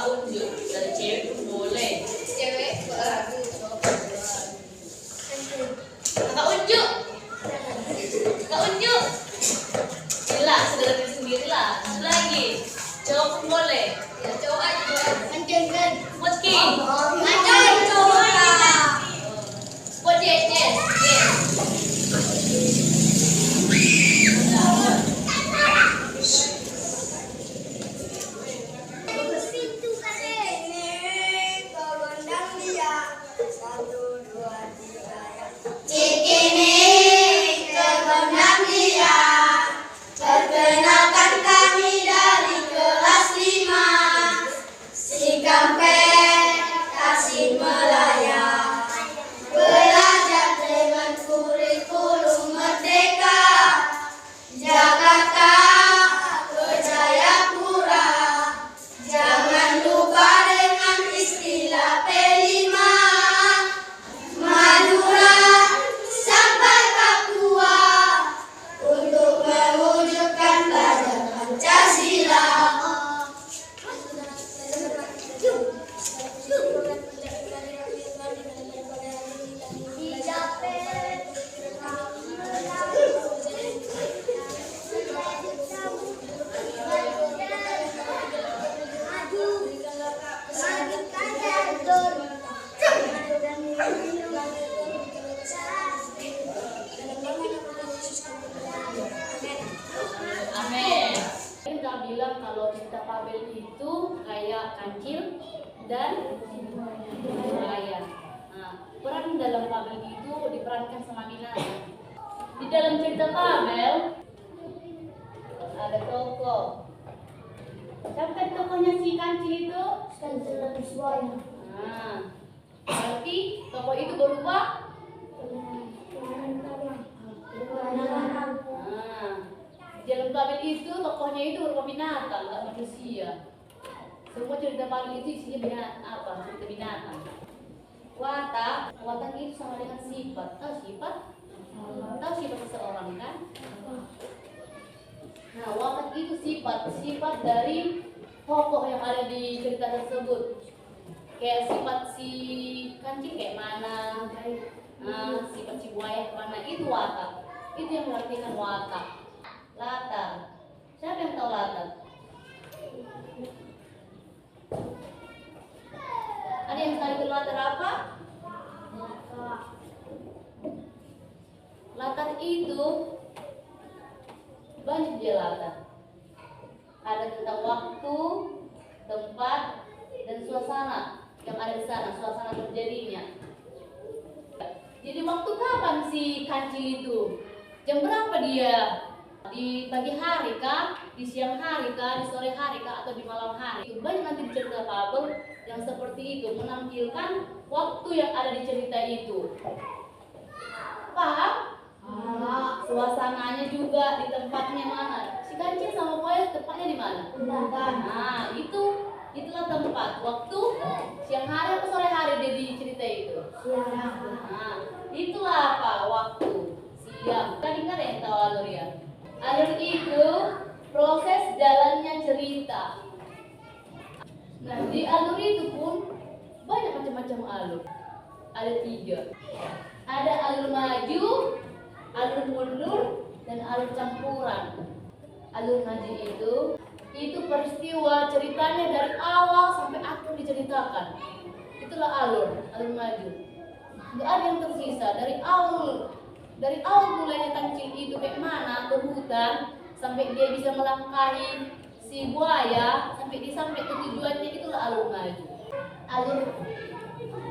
unjuk. Dari cewek pun boleh. Cewek baru. Kakak unjuk. Kakak unjuk. Gila, sederhana sendirilah. Satu lagi. Cowok pun boleh. Ya cowok aja. Kenceng. Meski. Kenceng cowok. Buat yes. Bilang kalau cerita fabel itu kayak kancil dan buaya. Nah, peran dalam fabel itu diperankan sama binatang. Di dalam cerita fabel ada tokoh. Siapa tokohnya si kancil itu? Kancil dan buaya. Nah, berarti tokoh itu berubah. Dalam fabel itu tokohnya itu berupa binatang, nggak manusia. Semua cerita fabel itu isinya binatang, cerita binatang. Watak itu sama dengan sifat. Tahu sifat seseorang kan? Nah, watak itu sifat dari tokoh yang ada di cerita tersebut. Kayak sifat si kancil kayak mana, sifat si buaya kayak mana, itu watak. Itu yang mengartikan watak. Latar. Siapa yang tahu latar? Ada yang tahu itu latar apa? Latar itu banyak dia latar. Ada tentang waktu, tempat, dan suasana yang ada di sana, suasana terjadinya. Jadi waktu kapan si kancil itu? Jam berapa dia? Di pagi hari kah, di siang hari kah, di sore hari kah, atau di malam hari. Banyak nanti di cerita fabel yang seperti itu, menampilkan waktu yang ada di cerita itu. Paham? Suasananya juga, di tempatnya mana. Si kancil sama buaya tempatnya di mana? Nah, itulah tempat. Waktu siang hari atau sore hari dia di cerita itu. Nah, itulah apa? Waktu siang. Tadi kan ada yang tahu alur ya? Alur itu proses jalannya cerita. Nah, di alur itu pun banyak macam-macam alur. Ada 3. Ada alur maju, alur mundur, dan alur campuran. Alur maju itu peristiwa ceritanya dari awal sampai akhir diceritakan. Itulah alur maju. Nggak ada yang tersisa dari awal mulainya kancil itu kayak mana ke hutan sampai dia bisa melangkahi si buaya sampai ke tujuannya, itulah alur maju. Alur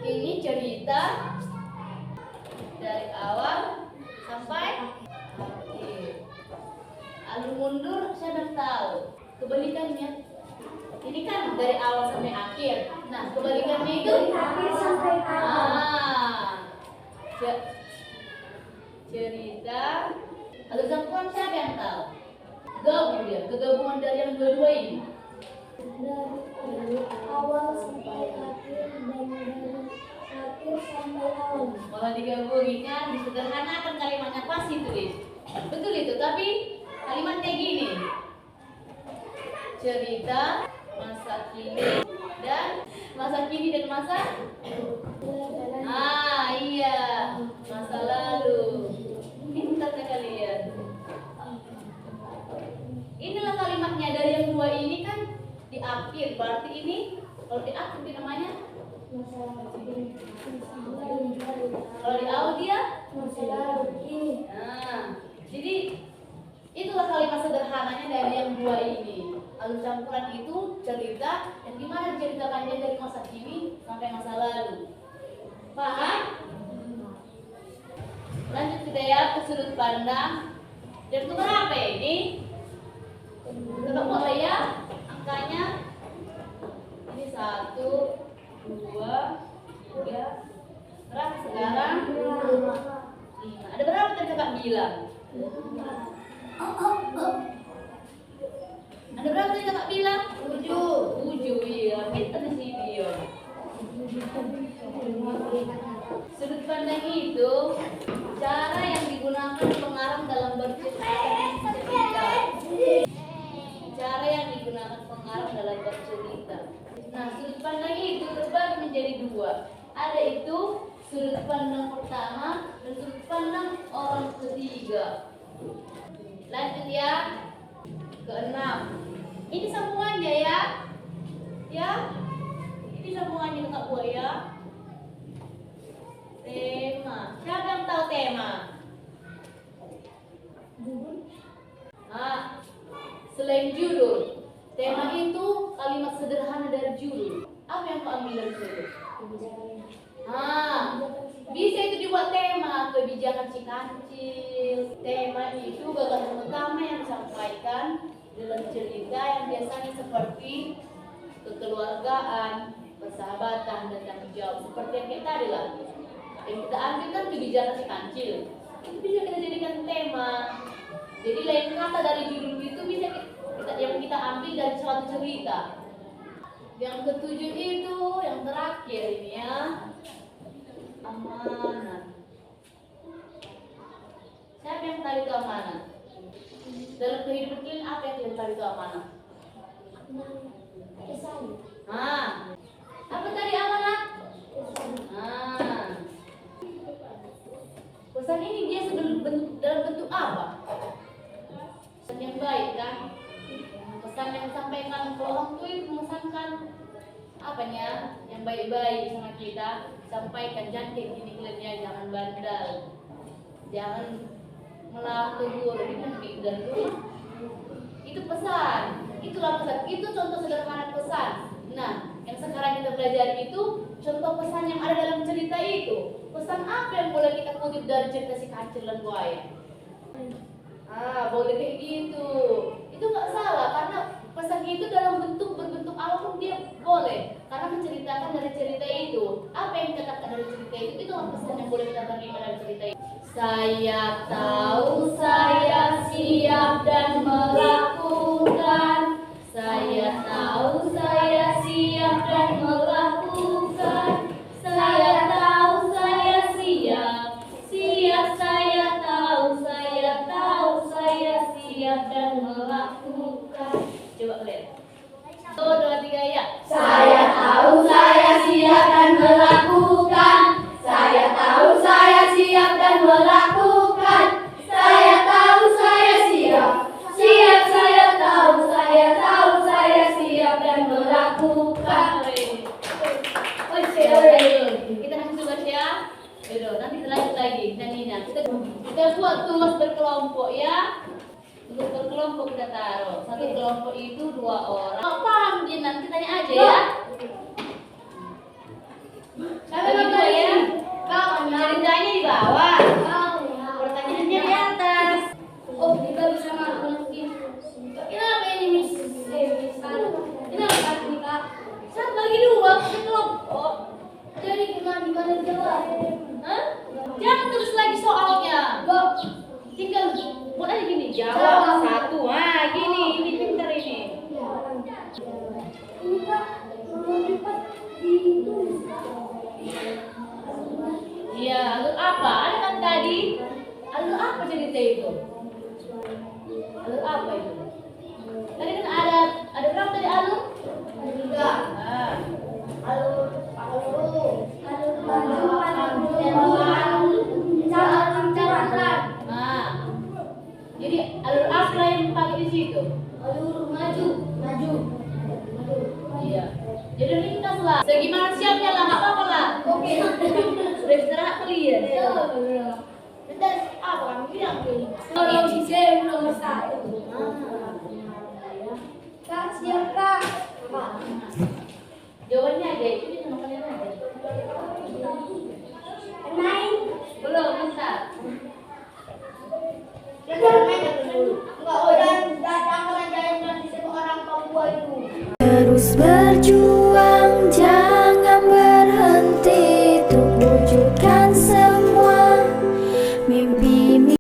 ini cerita dari awal sampai akhir. Alur mundur siapa yang tahu? Kebalikannya. Ini kan dari awal sampai akhir. Nah, kebalikannya itu dari akhir sampai awal. Cerita alur campuran siapa yang tahu? Gabung dia, kegabungan dari yang dua-dua ini. Dari awal sampai akhir dan dari akhir sampai awal. Kalau digabungin kan disederhanakan kalimatnya pasti tulis. Betul itu, tapi kalimatnya gini. Cerita masa kini dan masa? Iya, masa lalu. Pintar ya kalian. Inilah kalimatnya dari yang dua ini kan di akhir. Berarti ini kalau di akhir itu namanya. Kalau di awal dia. Nah, jadi itulah kalimat sederhananya dari yang dua ini. Alur campuran itu cerita yang gimana diceritakannya dari masa kini sampai masa lalu. Paham? Lanjut kita ya ke sudut pandang. Dan itu berapa ini? Tebak boleh ya? Angkanya ini 1, 2, 3. Berapa sekarang? 5. Ada berapa tadi kakak bilang? Ada berapa tadi kakak bilang? 7. Iya, pintar di sini ya. Sudut pandang itu cara yang digunakan pengarang dalam bercerita. Cara yang digunakan pengarang dalam bercerita. Nah, sudut pandang itu terbagi menjadi dua. Ada itu sudut pandang pertama dan sudut pandang orang ketiga. Lanjut ya. Ke-6. Ini sambungannya ya. Ya. Ini sambungannya Kak Buah ya. Tema. Siapa yang tahu tema? Selain judul, tema itu kalimat sederhana dari judul. Apa yang kau ambil dari judul? Bisa itu dibuat tema kebijakan si kancil. Tema itu gagasan utama yang disampaikan dalam cerita yang biasanya seperti kekeluargaan, persahabatan, dan tanggung jawab. Seperti yang kayak tadi lah. Yang kita ambil kan kebijakan si kancil. Itu bisa kita jadikan tema. Jadi lain kata dari judul itu bisa yang kita ambil dari suatu cerita. Yang ketujuh itu yang terakhir ini ya, amanah. Siapa yang tahu itu amanah? Dalam kehidupan kita apa yang kita tahu itu amanah? Apa tadi amanah? Pesan ini dia dalam bentuk apa? Pesan yang baik kan? Pesan yang disampaikan ke orang tua itu memesankan apanya? Yang baik-baik sama kita. Sampaikan jantik ini kalian, jangan bandel, jangan melawan tegur, ini dan rumah. Itu pesan. Itulah pesan. Itu contoh sederhana pesan. Nah, yang sekarang kita pelajari itu contoh pesan yang ada dalam cerita itu. Pesan apa yang boleh kita kutip dari cerita si kancil dan buaya? Boleh kayak gitu. Itu nggak salah karena pesan itu dalam berbentuk apapun dia boleh. Karena menceritakan dari cerita itu. Apa yang kita katakan dari cerita itu pesan yang boleh kita terima dari cerita itu. Saya tahu saya siap dan melakukan. Saya tahu saya siap dan melakukan. Saya tahu saya siap. Saya tahu saya siap dan melakukan. Coba lihat. 1, 2, 3 ya. Saya tahu saya siap dan melakukan. Saya tahu saya siap dan melakukan. Saya tahu saya siap. Saya tahu saya siap dan melakukan. Kita nanti tugas ya. Nanti kita lanjut lagi nyanyinya. Kita buat tugas berkelompok ya. Untuk berkelompok kita taruh. Satu kelompok itu 2 orang. Kalau paham dia nanti tanya aja ya. Siapa yang dua ya? Ceritanya di bawah. Pertanyaannya di atas. Oh, kita bisa melakukan. Kenapa ini Miss? Kenapa Kak? Satu lagi 2 ke kelompok. Jadi gimana jawab? Jangan terus lagi soalnya. Tinggal buat aja gini, jawab 1. Gini, ini pintar ini. Ini Kak, Jadi ringkas lah. Segimana siapnya lah, nggak apa-apa lah. Oke. Sudah istirahat kali ya. Bentar, apa kamu bilang ini? Kalau sisi nomor 1. Kak, siap Kak. Jawabannya aja itu